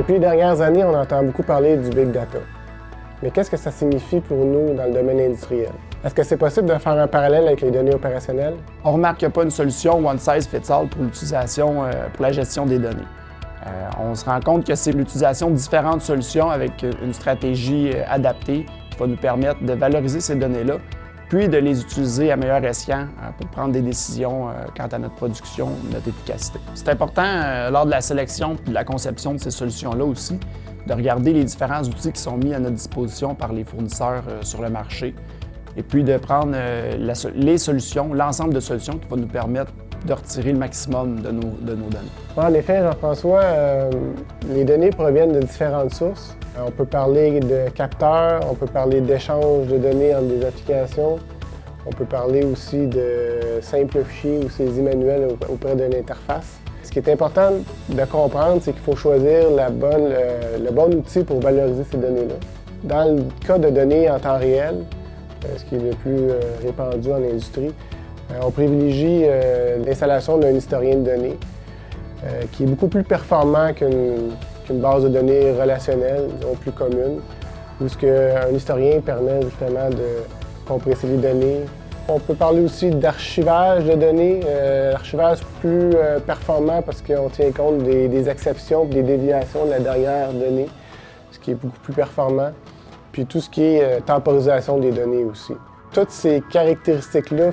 Depuis les dernières années, on entend beaucoup parler du Big Data. Mais qu'est-ce que ça signifie pour nous dans le domaine industriel? Est-ce que c'est possible de faire un parallèle avec les données opérationnelles? On remarque qu'il n'y a pas une solution one size fits all pour l'utilisation, pour la gestion des données. On se rend compte que c'est l'utilisation de différentes solutions avec une stratégie adaptée qui va nous permettre de valoriser ces données-là, puis de les utiliser à meilleur escient pour prendre des décisions quant à notre production, notre efficacité. C'est important, lors de la sélection et de la conception de ces solutions-là aussi, de regarder les différents outils qui sont mis à notre disposition par les fournisseurs sur le marché, et puis de prendre les solutions, l'ensemble de solutions qui vont nous permettre de retirer le maximum de nos données. En effet, Jean-François, les données proviennent de différentes sources. On peut parler de capteurs, on peut parler d'échange de données entre des applications, on peut parler aussi de simples fichiers ou saisies manuelles auprès d'une interface. Ce qui est important de comprendre, c'est qu'il faut choisir le bon outil pour valoriser ces données-là. Dans le cas de données en temps réel, ce qui est le plus répandu en industrie, on privilégie l'installation d'un historien de données qui est beaucoup plus performant qu'une base de données relationnelle, disons, plus commune, où un historien permet justement de compresser les données. On peut parler aussi d'archivage de données. L'archivage est plus performant parce qu'on tient compte des exceptions et des déviations de la dernière donnée, ce qui est beaucoup plus performant. Puis tout ce qui est temporisation des données aussi. Toutes ces caractéristiques-là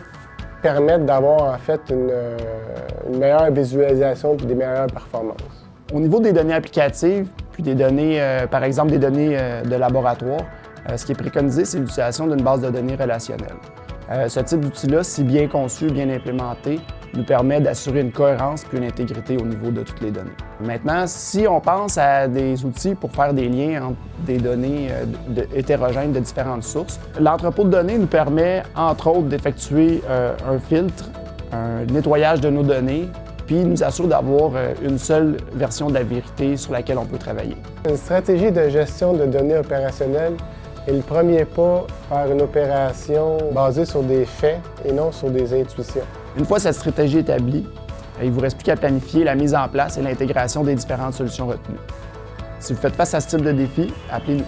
permettent d'avoir en fait une meilleure visualisation et des meilleures performances. Au niveau des données applicatives, puis des données, par exemple des données de laboratoire, ce qui est préconisé, c'est l'utilisation d'une base de données relationnelle. Ce type d'outil-là, si bien conçu, bien implémenté, nous permet d'assurer une cohérence puis une intégrité au niveau de toutes les données. Maintenant, si on pense à des outils pour faire des liens entre des données hétérogènes de différentes sources, l'entrepôt de données nous permet, entre autres, d'effectuer un filtre, un nettoyage de nos données, puis nous assure d'avoir une seule version de la vérité sur laquelle on peut travailler. Une stratégie de gestion de données opérationnelles est le premier pas vers une opération basée sur des faits et non sur des intuitions. Une fois cette stratégie établie, il ne vous reste plus qu'à planifier la mise en place et l'intégration des différentes solutions retenues. Si vous faites face à ce type de défi, appelez-nous.